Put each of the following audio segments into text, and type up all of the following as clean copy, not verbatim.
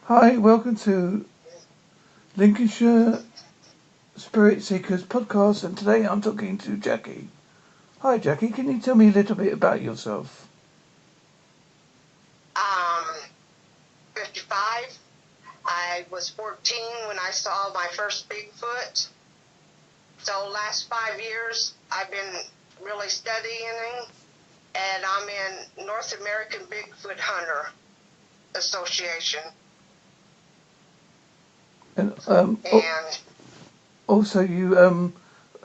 Hi, welcome to Lincolnshire Spirit Seekers podcast, and today I'm talking to Jackie. Hi Jackie, can you tell me a little bit about yourself? 55. I was 14 when I saw my first Bigfoot. So last 5 years I've been really studying, and I'm in North American Bigfoot Hunter Association. And And also you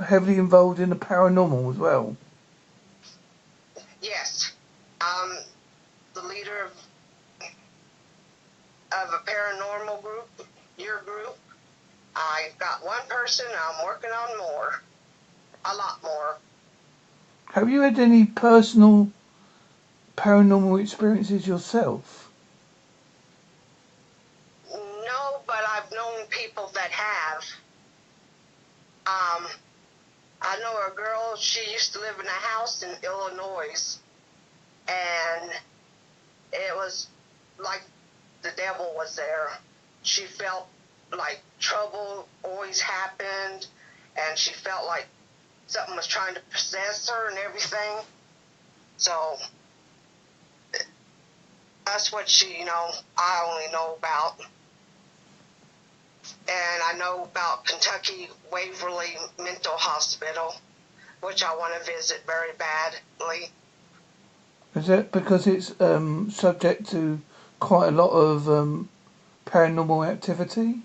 heavily involved in the paranormal as well. yes, I'm the leader of a paranormal group, your group. I've got one person, I'm working on more, a lot more. Have you had any personal paranormal experiences yourself? No, but I've known people that have. I know a girl, she used to live in a house in Illinois, and it was like the devil was there. She felt like trouble always happened, and she felt like something was trying to possess her and everything. So that's what I only know about. And I know about Kentucky Waverly Mental Hospital, which I want to visit very badly. Is that because it's subject to quite a lot of paranormal activity?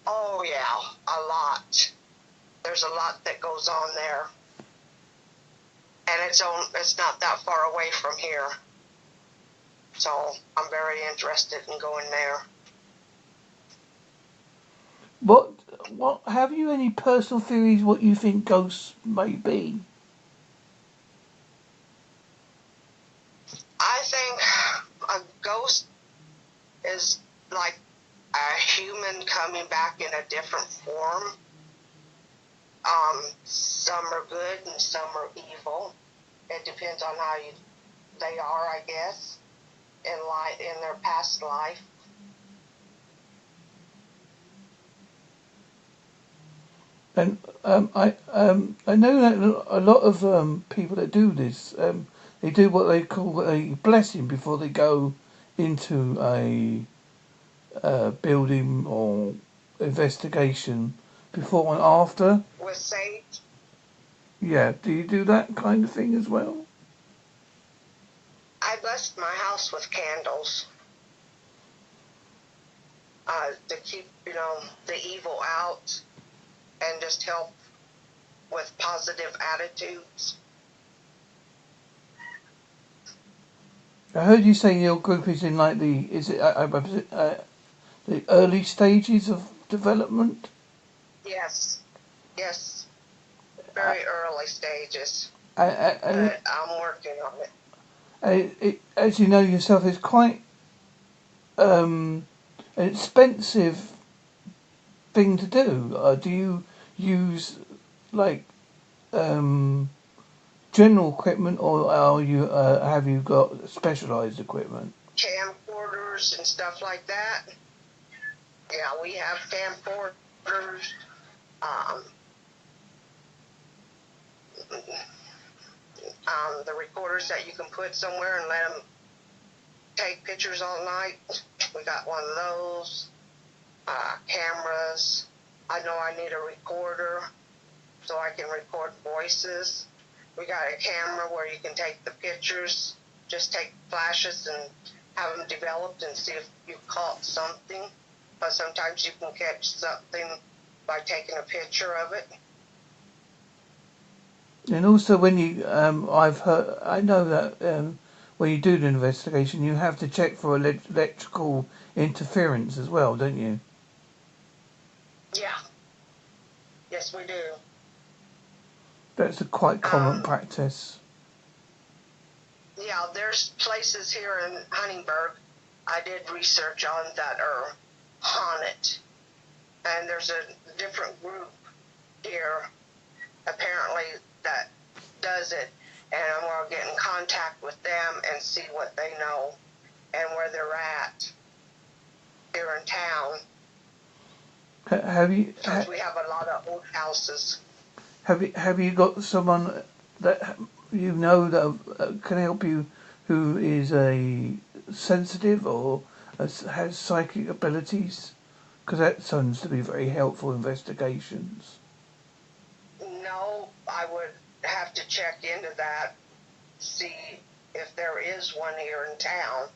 Oh yeah, a lot. There's a lot that goes on there, and it's not that far away from here. So I'm very interested in going there. What have you any personal theories what you think ghosts may be? I think a ghost is like a human coming back in a different form. Some are good and some are evil. It depends on how they are, I guess, in their past life. And I know that a lot of people that do this, they do what they call a blessing before they go into a building or investigation, before and after. With sage, Yeah, do you do that kind of thing as well? I blessed my house with candles to keep, the evil out and just help with positive attitudes. I heard you say your group is in like the early stages of development. Yes, yes, very early stages, And but I'm working on it. as you know yourself, it's quite an expensive thing to do. Do you use like general equipment, or have you got specialised equipment? Camcorders and stuff like that. Yeah, we have camcorders. Um, the recorders that you can put somewhere and let them take pictures all night. We got one of those. Cameras. I know I need a recorder so I can record voices. We got a camera where you can take the pictures, just take flashes and have them developed and see if you caught something. But sometimes you can catch something by taking a picture of it. And also, when you, I know that when you do the investigation, you have to check for electrical interference as well, don't you? Yeah. Yes, we do. That's a quite common practice. Yeah, there's places here in Huntingburg I did research on that are haunted. And there's a different group here, apparently, that does it. And I'm going to get in contact with them and see what they know. and where they're at here in town. Have you? Because we have a lot of old houses. Have you got someone that you know that can help you, who is a sensitive or has psychic abilities? Because that sounds to be very helpful investigations. No, I would have to check into that, see if there is one here in town,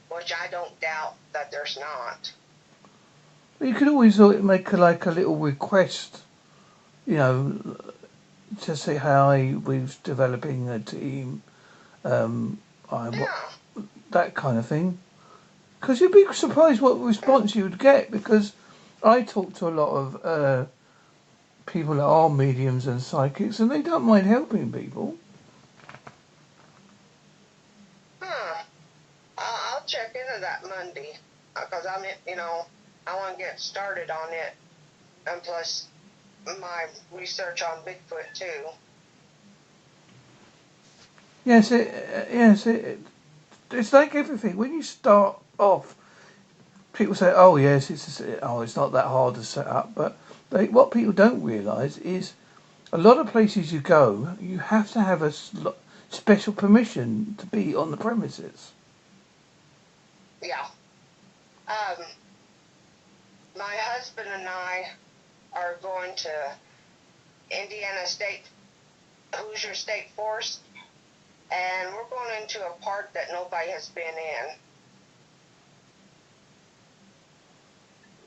which I don't doubt that there's not. You could always make like a little request, you know, to say hi, we're developing a team, Yeah. that kind of thing. Because you'd be surprised what response you would get, because I talk to a lot of people that are mediums and psychics, and they don't mind helping people. I'll check into that Monday, because I want to get started on it, and plus my research on Bigfoot too. Yes, it's like everything. When you start off, people say, "Oh yes, it's not that hard to set up." But what people don't realise is a lot of places you go, you have to have a special permission to be on the premises. Yeah. My husband and I are going to Hoosier State Forest, and we're going into a park that nobody has been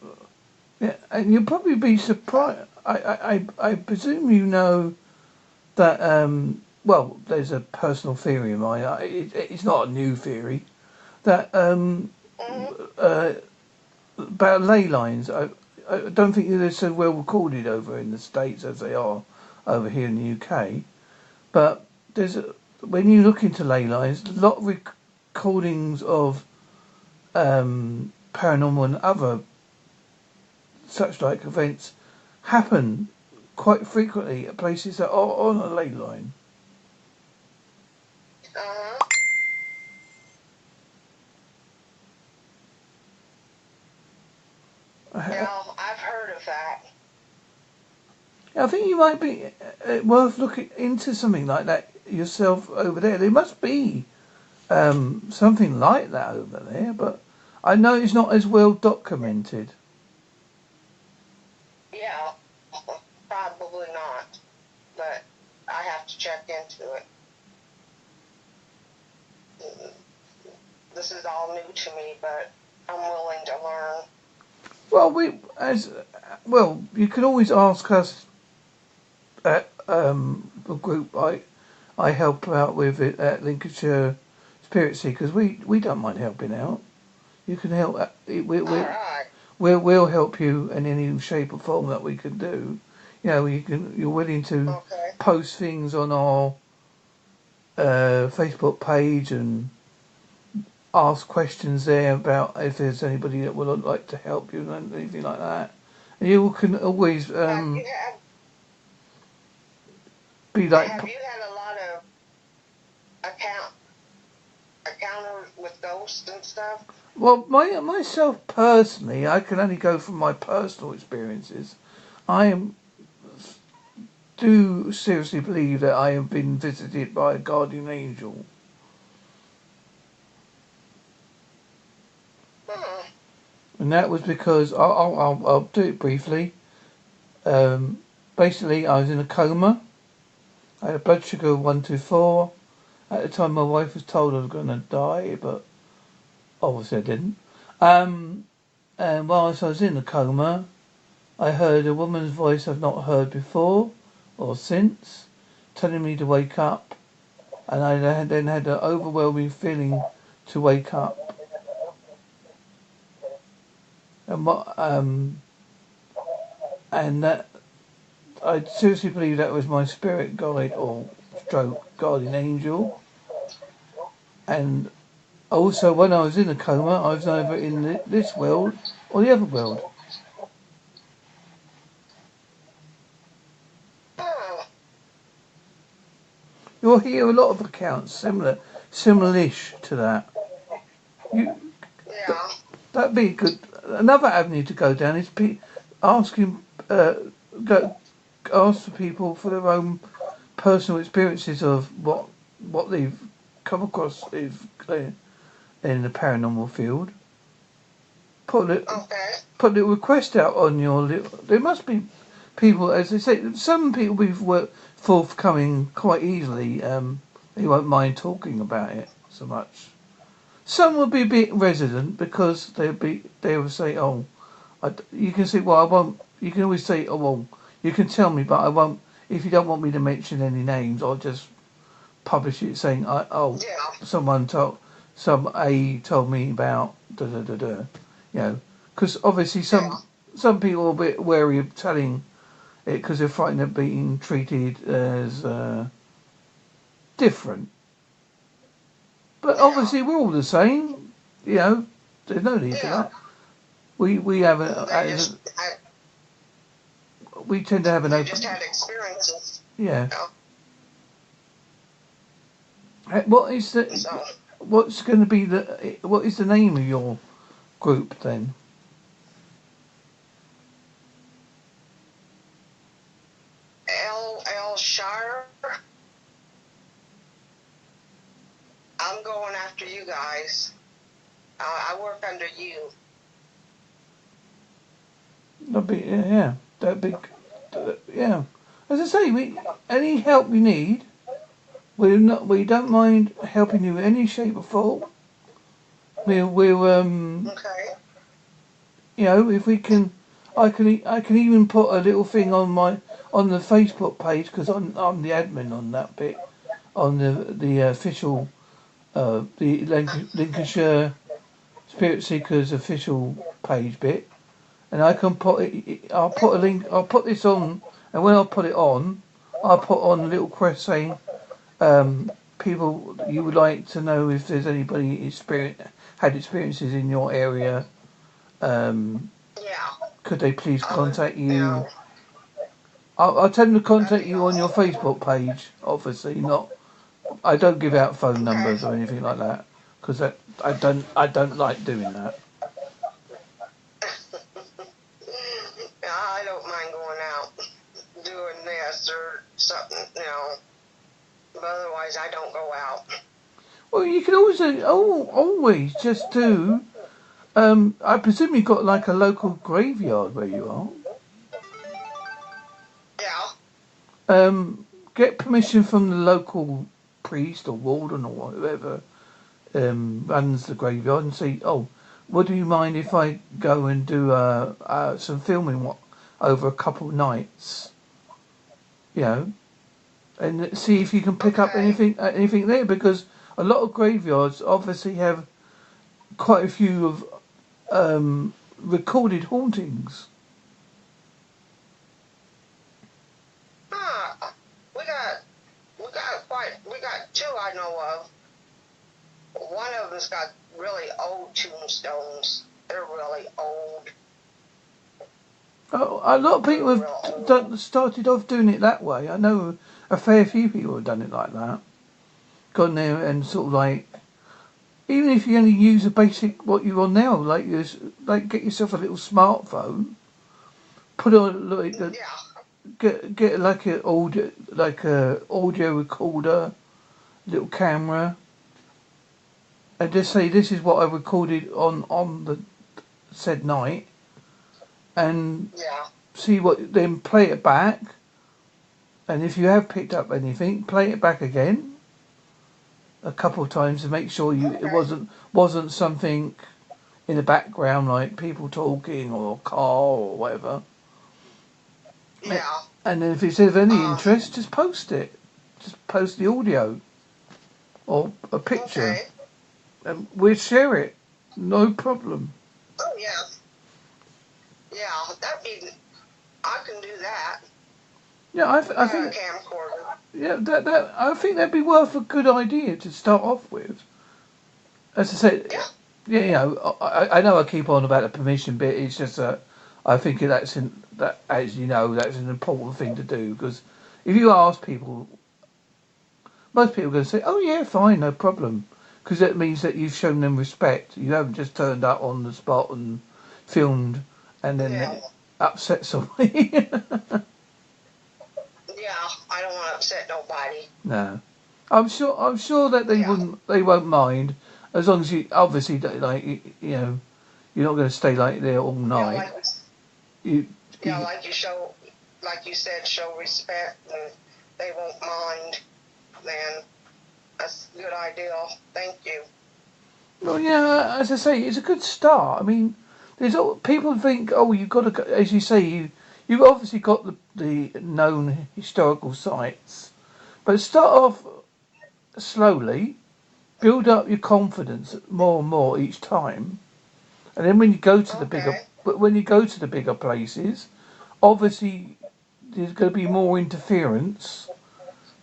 in. Yeah, and you'll probably be surprised. I presume you know that. Well, there's a personal theory of mine. It's not a new theory that about ley lines. I don't think they're so well recorded over in the States as they are over here in the UK. But when you look into ley lines, a lot of recordings of paranormal and other such like events happen quite frequently at places that are on a ley line. Uh-huh. Well, I've heard of that. I think you might be worth looking into something like that yourself over there. There must be something like that over there, but I know it's not as well documented. Yeah, probably not, but I have to check into it. This is all new to me, but I'm willing to learn. Well, you can always ask us at the group I help out with it at Lincolnshire Spirit Seekers. We don't mind helping out. You can help. All right. We'll help you in any shape or form that we can do. You know, you're willing to Okay. post things on our Facebook page and ask questions there about if there's anybody that would like to help you and anything like that. And you can always be like. Have you had a lot of encounters with ghosts and stuff? Well, myself personally, I can only go from my personal experiences. Do seriously believe that I have been visited by a guardian angel. And that was because I'll do it briefly. Basically, I was in a coma. I had a blood sugar of 124. At the time, my wife was told I was going to die, but obviously I didn't. And whilst I was in the coma, I heard a woman's voice I've not heard before or since, telling me to wake up. And I then had an overwhelming feeling to wake up. And that I seriously believe that was my spirit guide or stroke guardian angel. And also, when I was in a coma, I was either in this world or the other world. You'll hear a lot of accounts similar-ish to that. You Yeah. that'd be good. Another avenue to go down is asking go ask the people for their own personal experiences of what they've come across in the paranormal field. Put it Okay. put a request out on your little. There must be people, as they say, some people will be forthcoming quite easily. They won't mind talking about it so much. Some will be a bit resident because they will say, "Oh, you can say, well, I won't." You can always say, "Oh, well, you can tell me, but I won't." If you don't want me to mention any names, I'll just publish it saying, Yeah. some A told me about da da da da." You know, because obviously Yeah. some people are a bit wary of telling it because they're frightened of being treated as different. But Yeah. obviously we're all the same. You know, there's no need for Yeah. that. We have They just we tend to have an they just open. had experiences. Yeah. You What is know? the So what's going to be the what is the name of your group then? L Shire. I'm going after you guys. I work under you. That'd be yeah. That'd be yeah. As I say, any help you need, we don't mind helping you in any shape or form. We'll Okay. you know if we can, I can even put a little thing on the Facebook page because I'm the admin on that bit on the official the Lincolnshire Spirit Seekers official page bit, and I can put it. I'll put a link. I'll put this on, and when I put it on, I'll put on a little quest saying, people you would like to know if there's anybody had experiences in your area. Um, Yeah. could they please contact You you? know, I'll tell them to that'd contact be you on your awesome. Facebook page. Obviously, not. I don't give out phone Okay. numbers or anything like that because I don't like doing that. I don't mind going out doing this or something, you know. But otherwise, I don't go out. Well, you can always just do. I presume you've got like a local graveyard where you are. Yeah. Get permission from the local priest or warden or whoever runs the graveyard and say, "Oh, would you mind if I go and do some filming over a couple of nights?" You know, and see if you can pick up Okay. anything there because a lot of graveyards obviously have quite a few of recorded hauntings. Huh. We got we got two I know of. One of them's got really old tombstones. They're really old. A lot of people They're have real old. started off doing it that way. I know a fair few people have done it like that. Gone there and sort of like, even if you only use a basic what you're on now, like get yourself a little smartphone, put on Yeah. get like a audio recorder, little camera, and just say this is what I recorded on the said night, and Yeah. see what then play it back. And if you have picked up anything, play it back again a couple of times to make sure it Okay. wasn't something in the background like people talking or a car or whatever. Yeah. And then if it's of any Um. interest, just post it. Just post the audio or a picture, Okay. and we'll share it. No problem. Oh yeah. Yeah. I can do that. Yeah, We I got a think camcorder. yeah that I think that'd be worth a good idea to start off with. As I said, Yeah. yeah, you know, I know I keep on about the permission bit. It's just that I think that as you know that's an important thing to do because if you ask people, most people are going to say, "Oh yeah, fine, no problem." because that means that you've shown them respect. You haven't just turned up on the spot and filmed and then Yeah. upset somebody. Yeah, I don't want to upset nobody. No, I'm sure that they won't mind as long as you obviously don't, like you're not going to stay like there all night. You Like you said, show respect, and they won't mind. Then that's a good idea. Thank you. Well, yeah, as I say, it's a good start. I mean, people think, oh, you've got to, go, as you say, you've obviously got the known historical sites, but start off slowly, build up your confidence more and more each time, and then when you go to the bigger places, obviously there's going to be more interference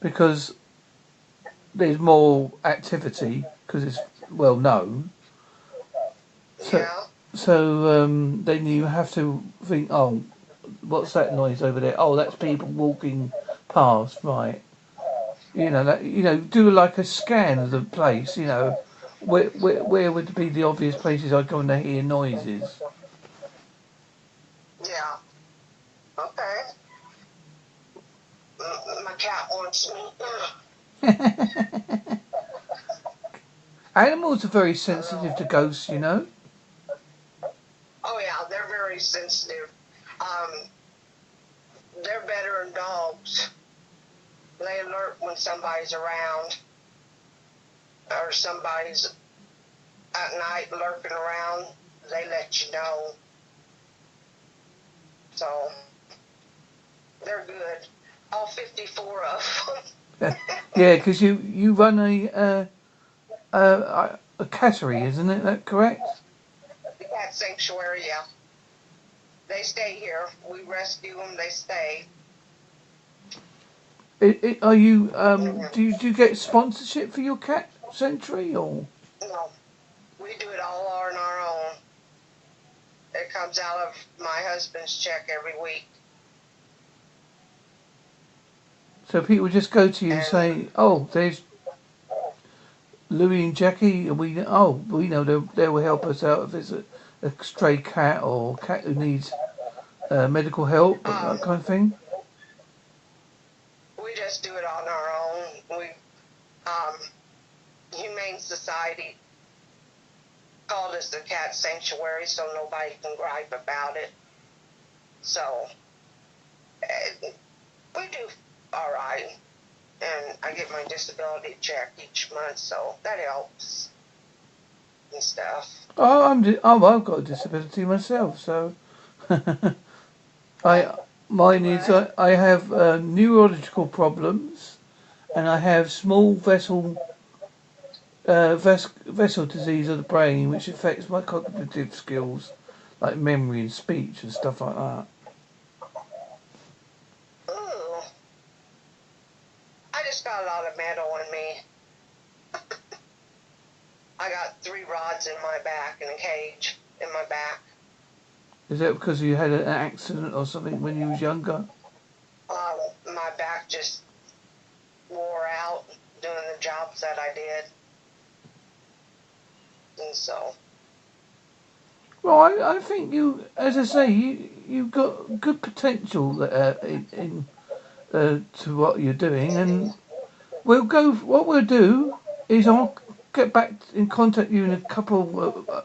because there's more activity because it's well known. So then you have to think, oh, what's that noise over there? Oh, that's people walking past, right? Do like a scan of the place. Where would be the obvious places I'd go and hear noises? Yeah. Okay. My cat wants me. Animals are very sensitive to ghosts, you know. Oh yeah, they're very sensitive. They're better than dogs. They alert when somebody's around or somebody's at night lurking around. They let you know. So they're good. All 54 of them. Yeah, because you run a cattery, isn't it? That correct? The cat sanctuary, yeah. They stay here. We rescue them. They stay. Are you do you get sponsorship for your cat sanctuary or? No, we do it all on our own. It comes out of my husband's check every week. So people just go to you and say, "Oh, there's Louie and Jackie, and we know they will help us out if it's a stray cat or a cat who needs medical help, that kind of thing." We just do it on our own. Humane Society called us the cat sanctuary, so nobody can gripe about it. So we do all right, and I get my disability check each month, so that helps and stuff. I've got a disability myself, so mine is I have neurological problems, and I have small vessel disease of the brain, which affects my cognitive skills, like memory and speech and stuff like that. Ooh. I just got a lot of metal in me. I got 3 rods in my back and a cage in my back. Is that because you had an accident or something when you was younger? My back just wore out doing the jobs that I did. And so. Well, I think you, as I say, you've got good potential in to what you're doing, and what we'll do is I'll get back in contact you in a couple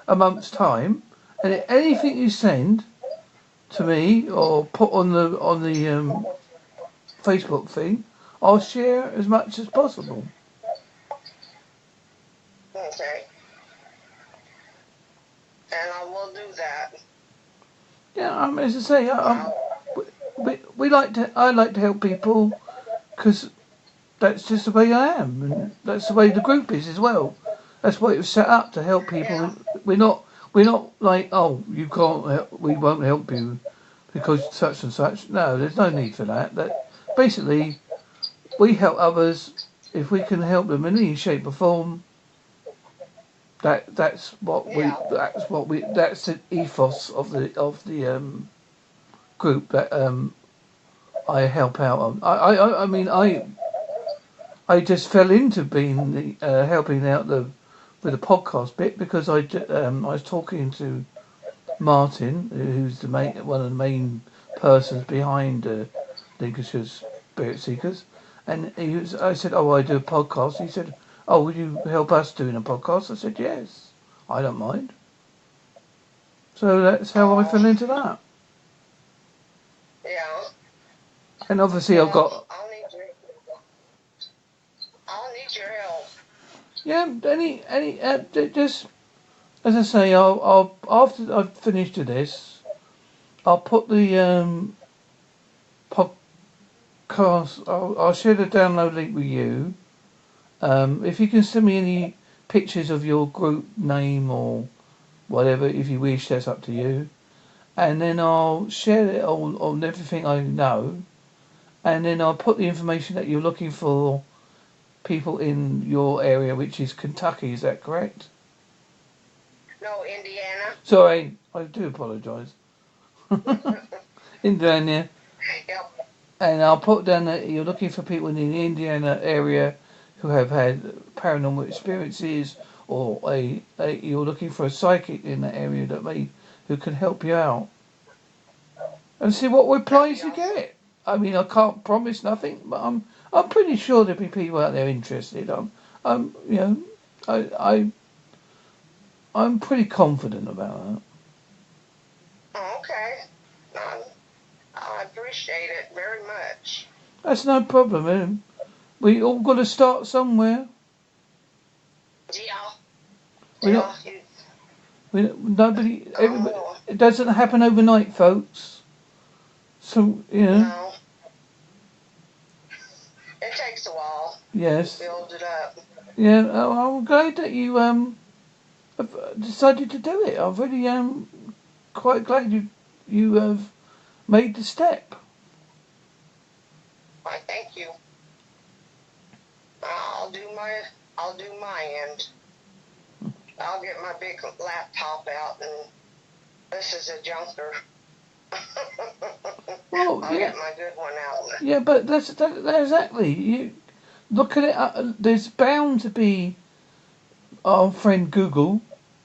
a month's time, and anything you send to me or put on the Facebook thing, I'll share as much as possible. Okay. And I will do that. Yeah, as I say, I like to help people because that's just the way I am, and that's the way the group is as well. That's why it was set up to help people. Yeah. We're not like, oh, you can't help, we won't help you because such and such. No, there's no need for that. That basically we help others if we can help them in any shape or form. That's the ethos of the group that I help out on. I mean I just fell into being the helping out with the podcast bit because I was talking to Martin, who's one of the main persons behind Lincolnshire Spirit Seekers, and I said, "Oh, I do a podcast." He said, "Oh, would you help us doing a podcast?" I said, "Yes, I don't mind." So that's how I Oh, fell into that. yeah. And obviously, I've Well, got I'll need your help. just as I say, I'll after I've finished this, I'll put the podcast. I'll share the download link with you. If you can send me any pictures of your group name or whatever, if you wish, that's up to you. And then I'll share it on everything I know. And then I'll put the information that you're looking for people in your area, which is Kentucky. Is that correct? No, Indiana. Sorry, I do apologise. Indiana. Yep. And I'll put down that you're looking for people in the Indiana area who have had paranormal experiences, or you're looking for a psychic in that area who can help you out, and see what replies you get. I mean, I can't promise nothing, but I'm pretty sure there'll be people out there interested. I'm you know, I'm pretty confident about that. Oh, okay. I appreciate it very much. That's no problem. We all got to start somewhere. Yeah. We Yeah. not. Nobody. Everybody, Oh, it doesn't happen overnight, folks. So no. It takes a while yes, to build it up. yeah. I'm glad that you have decided to do it. I'm really quite glad you have made the step. Why, thank you. I'll do my end. I'll get my big laptop out, and this is a junker. Well, I'll yeah, get my good one out. yeah, but that's exactly. You look at it. There's bound to be our friend Google,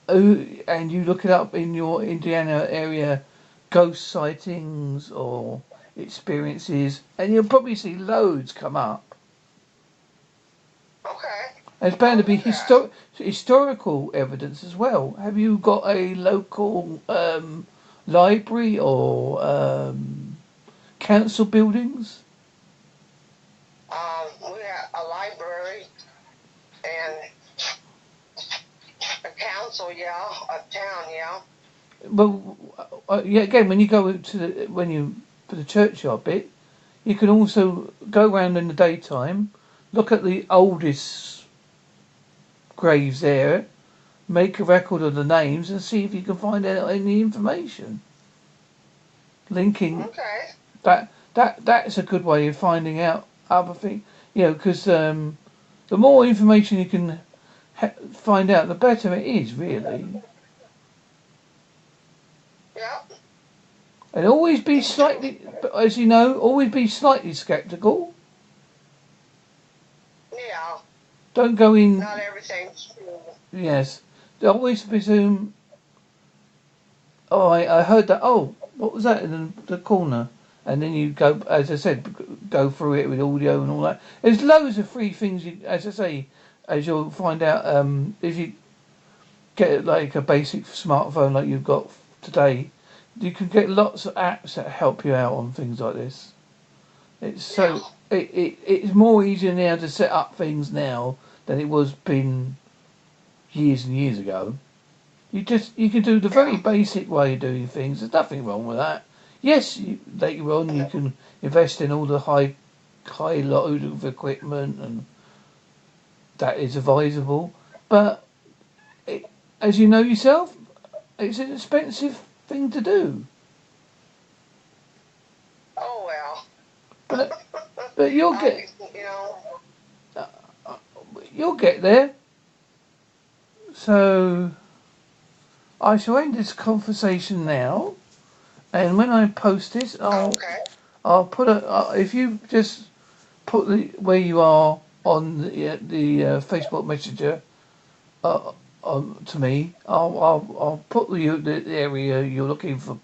and you look it up in your Indiana area, ghost sightings or experiences, and you'll probably see loads come up. Okay. There's bound to I'll be do that. historical evidence as well. Have you got a local library or council buildings? We have a library and a council, yeah, a town, yeah. Well, yeah. Again, when you go for the churchyard bit, you can also go around in the daytime, look at the oldest graves there, make a record of the names, and see if you can find out any information linking Okay. that's a good way of finding out other things. Because the more information you can find out, the better it is, really. Yep. And always be slightly, as you know, always be slightly sceptical. Yeah. Don't go in. Not everything's true. Yes. Always presume. Oh, I heard that. Oh, what was that in the corner? And then you go, as I said, go through it with audio and all that. There's loads of free things. As I say, as you'll find out, if you get like a basic smartphone like you've got today, you can get lots of apps that help you out on things like this. It's so it's more easier now to set up things now than it was been years and years ago. You can do the very basic way of doing things. There's nothing wrong with that. Yes, later on you can invest in all the high load of equipment, and that is advisable. But as you know yourself, it's an expensive thing to do. Oh, well. But you'll get You know. you'll get there. So I shall end this conversation now, and when I post this, Okay. I'll put if you just put where you are on the Facebook Messenger to me. I'll put the area you're looking for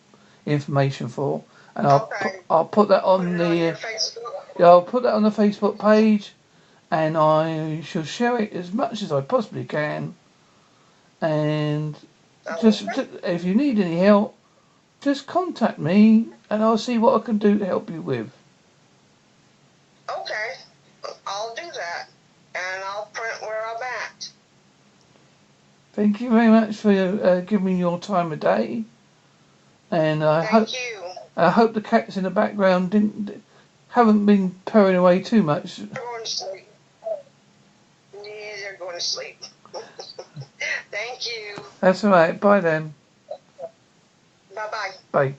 information for, and Okay. I'll put that Put on it on your the Facebook. I'll put that on the Facebook page, and I shall share it as much as I possibly can. And just Okay. if you need any help, just contact me, and I'll see what I can do to help you with. Okay. I'll do that, and I'll print where I'm at. Thank you very much for giving me your time of day, and Thank you. I hope the cats in the background haven't been purring away too much. They're going to sleep. Yeah, they're going to sleep. Thank you. That's all right. Bye then. Bye-bye. Bye.